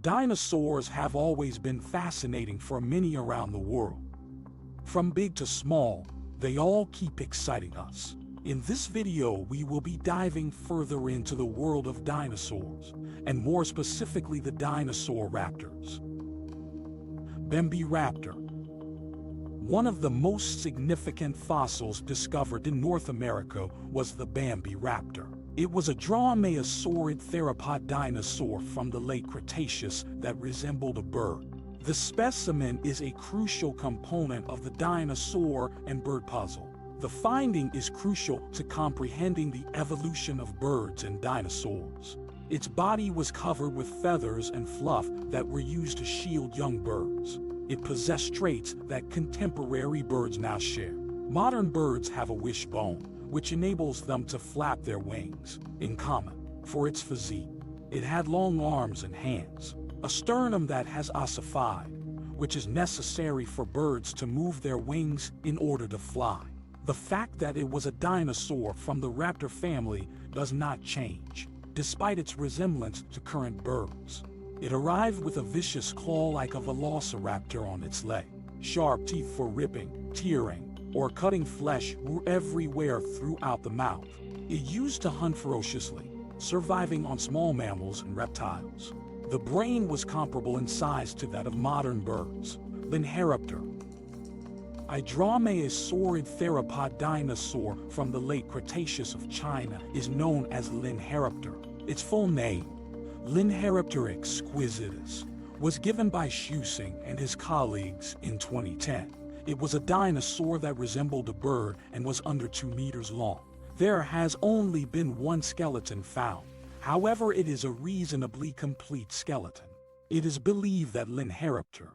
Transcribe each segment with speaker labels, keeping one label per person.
Speaker 1: Dinosaurs have always been fascinating for many around the world. From big to small, they all keep exciting us. In this video, we will be diving further into the world of dinosaurs, and more specifically the dinosaur raptors. Bambi Raptor. One of the most significant fossils discovered in North America was the Bambi Raptor. It was a Dromaeosaurus theropod dinosaur from the late Cretaceous that resembled a bird. The specimen is a crucial component of the dinosaur and bird puzzle. The finding is crucial to comprehending the evolution of birds and dinosaurs. Its body was covered with feathers and fluff that were used to shield young birds. It possessed traits that contemporary birds now share. Modern birds have a wishbone, which enables them to flap their wings. In common, for its physique, it had long arms and hands, a sternum that has ossified, which is necessary for birds to move their wings in order to fly. The fact that it was a dinosaur from the raptor family does not change, despite its resemblance to current birds. It arrived with a vicious claw like a Velociraptor on its leg. Sharp teeth for ripping, tearing, or cutting flesh were everywhere throughout the mouth. It used to hunt ferociously, surviving on small mammals and reptiles. The brain was comparable in size to that of modern birds. Megaraptor. A Dromaeosaurus theropod dinosaur from the late Cretaceous of China is known as Megaraptor. Its full name, Megaraptor exquisitus, was given by Schussing and his colleagues in 2010. It was a dinosaur that resembled a bird and was under 2 meters long. There has only been one skeleton found. However, it is a reasonably complete skeleton. It is believed that Megaraptor,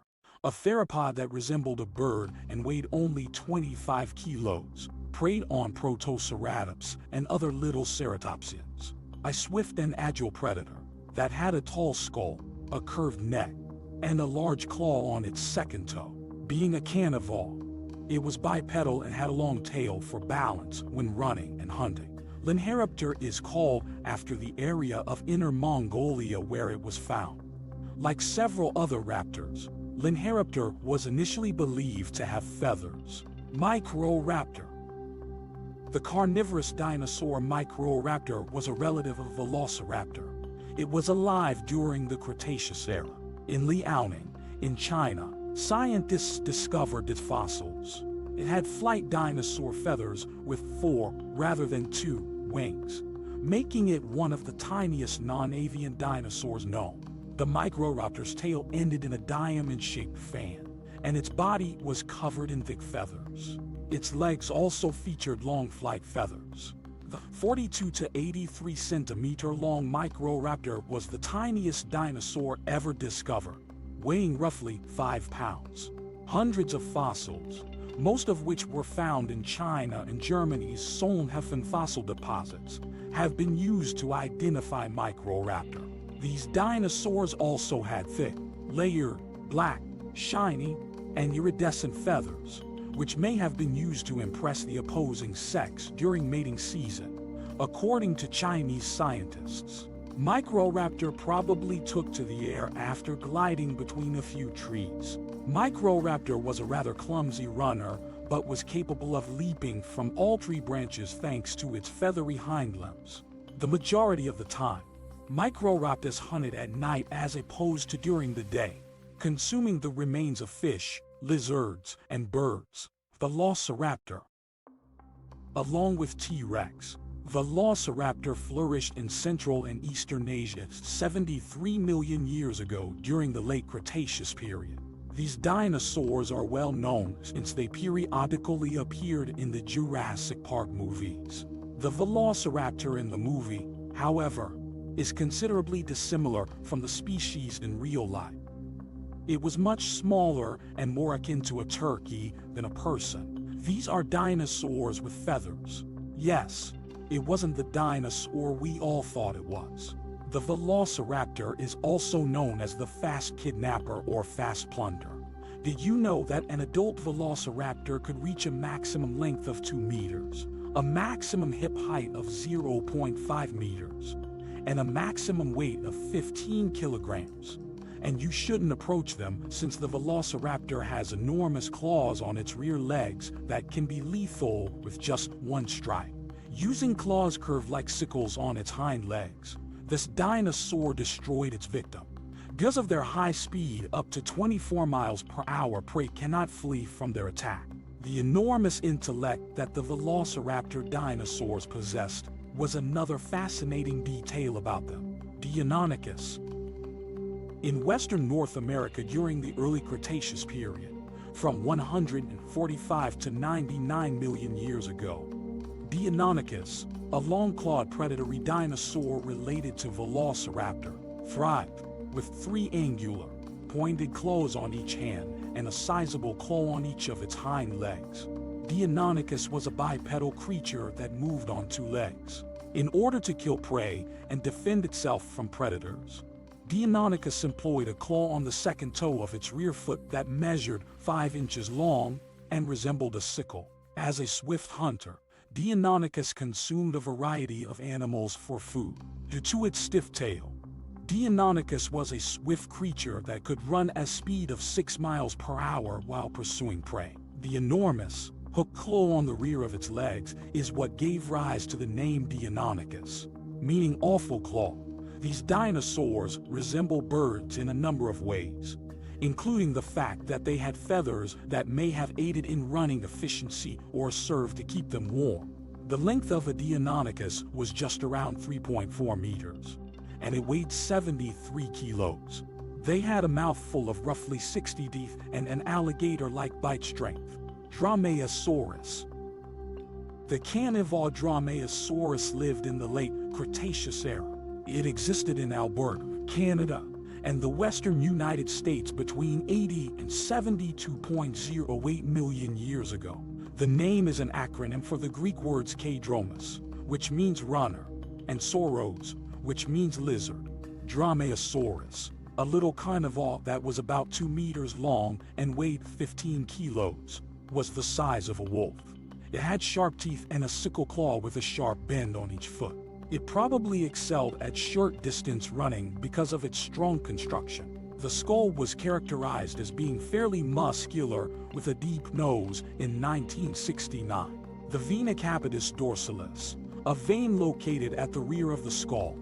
Speaker 1: a theropod that resembled a bird and weighed only 25 kilos, preyed on Protoceratops and other little ceratopsians. A swift and agile predator that had a tall skull, a curved neck, and a large claw on its second toe. Being a carnivore, it was bipedal and had a long tail for balance when running and hunting. Megaraptor is called after the area of Inner Mongolia where it was found. Like several other raptors, Megaraptor was initially believed to have feathers. Microraptor. The carnivorous dinosaur Microraptor was a relative of Velociraptor. It was alive during the Cretaceous era. In Liaoning, in China, scientists discovered its fossils. It had flight dinosaur feathers with 4 rather than 2 wings, making it one of the tiniest non-avian dinosaurs known. The Microraptor's tail ended in a diamond-shaped fan, and its body was covered in thick feathers. Its legs also featured long flight feathers. The 42 to 83 centimeter long Microraptor was the tiniest dinosaur ever discovered, weighing roughly 5 pounds. Hundreds of fossils, most of which were found in China and Germany's Solnhofen fossil deposits, have been used to identify Microraptor. These dinosaurs also had thick, layered, black, shiny, and iridescent feathers, which may have been used to impress the opposing sex during mating season. According to Chinese scientists, Microraptor probably took to the air after gliding between a few trees. Microraptor was a rather clumsy runner, but was capable of leaping from all tree branches thanks to its feathery hind limbs. The majority of the time, Microraptors hunted at night as opposed to during the day, consuming the remains of fish, lizards, and birds. Velociraptor. Along with T-Rex, Velociraptor flourished in Central and Eastern Asia 73 million years ago during the late Cretaceous period. These dinosaurs are well known since they periodically appeared in the Jurassic Park movies. The Velociraptor in the movie, however, is considerably dissimilar from the species in real life. It was much smaller and more akin to a turkey than a person. These are dinosaurs with feathers. Yes, it wasn't the dinosaur we all thought it was. The Velociraptor is also known as the fast kidnapper or fast plunder. Did you know that an adult Velociraptor could reach a maximum length of 2 meters, a maximum hip height of 0.5 meters, and a maximum weight of 15 kilograms, and you shouldn't approach them since the Velociraptor has enormous claws on its rear legs that can be lethal with just one strike. Using claws curved like sickles on its hind legs, this dinosaur destroyed its victim. Because of their high speed, up to 24 miles per hour, prey cannot flee from their attack. The enormous intellect that the Velociraptor dinosaurs possessed was another fascinating detail about them. Deinonychus. In western North America during the early Cretaceous period, from 145 to 99 million years ago, Deinonychus, a long-clawed predatory dinosaur related to Velociraptor, thrived, with 3 angular, pointed claws on each hand and a sizable claw on each of its hind legs. Deinonychus was a bipedal creature that moved on 2 legs. In order to kill prey and defend itself from predators, Deinonychus employed a claw on the second toe of its rear foot that measured 5 inches long and resembled a sickle. As a swift hunter, Deinonychus consumed a variety of animals for food. Due to its stiff tail, Deinonychus was a swift creature that could run at a speed of 6 miles per hour while pursuing prey. The enormous, hooked claw on the rear of its legs is what gave rise to the name Deinonychus, meaning awful claw. These dinosaurs resemble birds in a number of ways, including the fact that they had feathers that may have aided in running efficiency or served to keep them warm. The length of a Deinonychus was just around 3.4 meters, and it weighed 73 kilos. They had a mouth full of roughly 60 teeth and an alligator-like bite strength. Dromaeosaurus. The carnivore Dromaeosaurus lived in the late Cretaceous era. It existed in Alberta, Canada, and the western United States between 80 and 72.08 million years ago. The name is an acronym for the Greek words K-dromos, which means runner, and sauros, which means lizard. Dromaeosaurus, a little carnivore that was about 2 meters long and weighed 15 kilos, was the size of a wolf. It had sharp teeth and a sickle claw with a sharp bend on each foot. It probably excelled at short-distance running because of its strong construction. The skull was characterized as being fairly muscular with a deep nose in 1969. The vena capitis dorsalis, a vein located at the rear of the skull,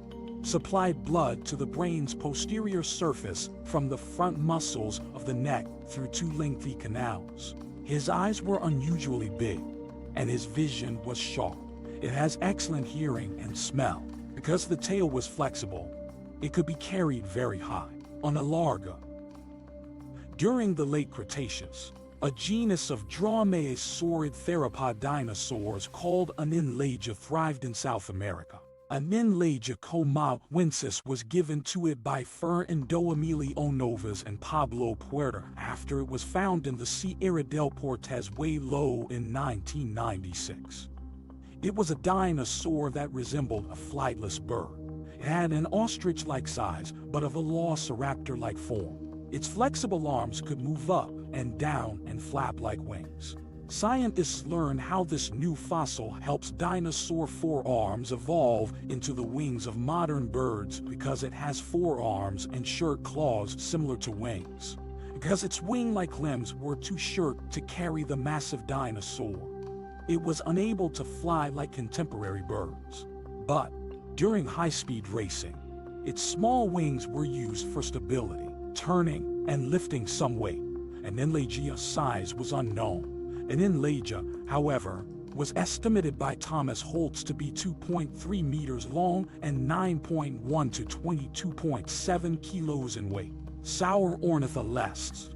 Speaker 1: supplied blood to the brain's posterior surface from the front muscles of the neck through 2 lengthy canals. His eyes were unusually big, and his vision was sharp. It has excellent hearing and smell. Because the tail was flexible, it could be carried very high on a larga. During the late Cretaceous, a genus of dromaeosaurid theropod dinosaurs called Annihilation thrived in South America. Annihilation comawensis was given to it by Fernando Emilio Novas and Pablo Puerta after it was found in the Sierra del Portes way low in 1996. It was a dinosaur that resembled a flightless bird. It had an ostrich-like size, but a velociraptor-like form. Its flexible arms could move up and down and flap like wings. Scientists learned how this new fossil helps dinosaur forearms evolve into the wings of modern birds because it has forearms and short claws similar to wings. Because its wing-like limbs were too short to carry the massive dinosaur, it was unable to fly like contemporary birds. But during high-speed racing, its small wings were used for stability, turning and lifting some weight. Annihilation size was unknown. Annihilation, however, was estimated by Thomas Holtz to be 2.3 meters long and 9.1 to 22.7 kilos in weight. Sauroornitholestes.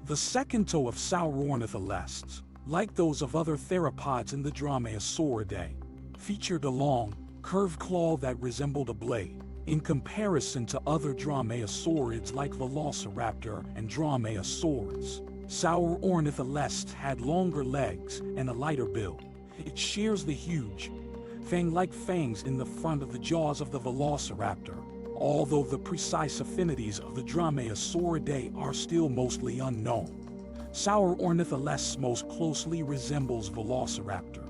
Speaker 1: The second toe of Sauroornitholestes, like those of other theropods in the Dromaeosauridae, featured a long, curved claw that resembled a blade. In comparison to other dromaeosaurids like Velociraptor and Dromaeosaurus, Sauroornitholestes had longer legs and a lighter build. It shares the huge, fang-like fangs in the front of the jaws of the Velociraptor, although the precise affinities of the Dromaeosauridae are still mostly unknown. Sauroornitholestes most closely resembles Velociraptor.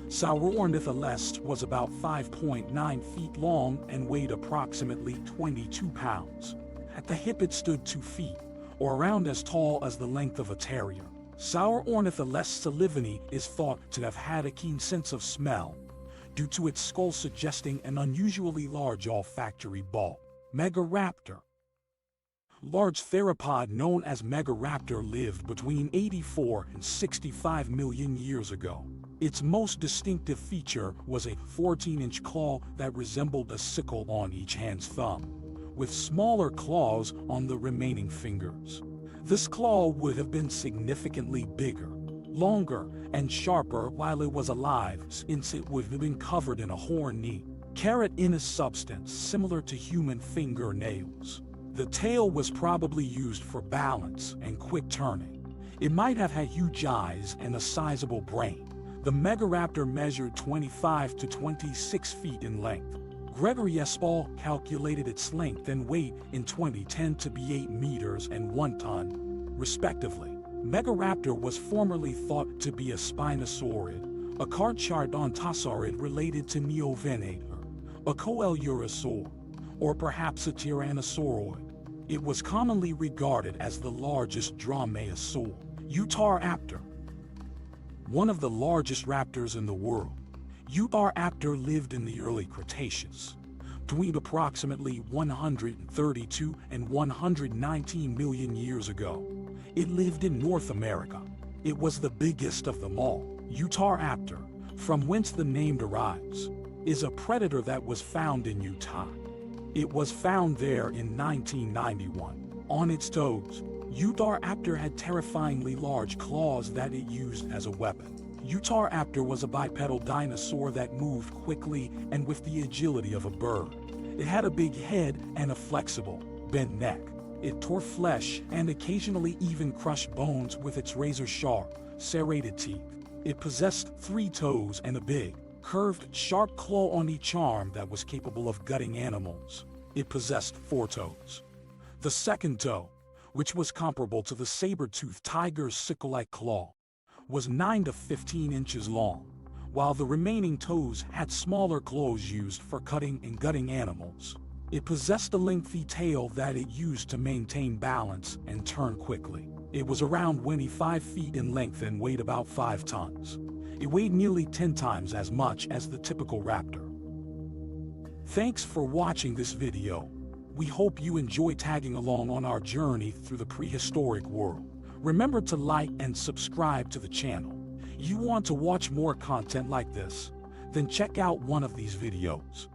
Speaker 1: Sauroornitholestes was about 5.9 feet long and weighed approximately 22 pounds. At the hip it stood 2 feet, or around as tall as the length of a terrier. Sauroornitholessalivini is thought to have had a keen sense of smell, due to its skull suggesting an unusually large olfactory bulb. Megaraptor. Large theropod known as Megaraptor lived between 84 and 65 million years ago. Its most distinctive feature was a 14-inch claw that resembled a sickle on each hand's thumb, with smaller claws on the remaining fingers. This claw would have been significantly bigger, longer, and sharper while it was alive, since it would have been covered in a horny, keratinous substance similar to human fingernails. The tail was probably used for balance and quick turning. It might have had huge eyes and a sizable brain. The Megaraptor measured 25 to 26 feet in length. Gregory Espal calculated its length and weight in 2010 to be 8 meters and 1 ton, respectively. Megaraptor was formerly thought to be a spinosaurid, a carcharodontosaurid related to Neovenator, a coelurosaur, or perhaps a tyrannosauroid. It was commonly regarded as the largest Dromaeosaur. Utahraptor. One of the largest raptors in the world, Utahraptor lived in the early Cretaceous, between approximately 132 and 119 million years ago. It lived in North America. It was the biggest of them all. Utahraptor, from whence the name derives, is a predator that was found in Utah. It was found there in 1991. On its toes, Utahraptor had terrifyingly large claws that it used as a weapon. Utahraptor was a bipedal dinosaur that moved quickly and with the agility of a bird. It had a big head and a flexible, bent neck. It tore flesh and occasionally even crushed bones with its razor-sharp, serrated teeth. It possessed 3 toes and a big, curved, sharp claw on each arm that was capable of gutting animals. It possessed 4 toes. The second toe, which was comparable to the saber-toothed tiger's sickle-like claw, was 9 to 15 inches long, while the remaining toes had smaller claws used for cutting and gutting animals. It possessed a lengthy tail that it used to maintain balance and turn quickly. It was around 25 feet in length and weighed about 5 tons. It weighed nearly 10 times as much as the typical raptor. Thanks for watching this video. We hope you enjoy tagging along on our journey through the prehistoric world. Remember to like and subscribe to the channel. You want to watch more content like this? Then check out one of these videos.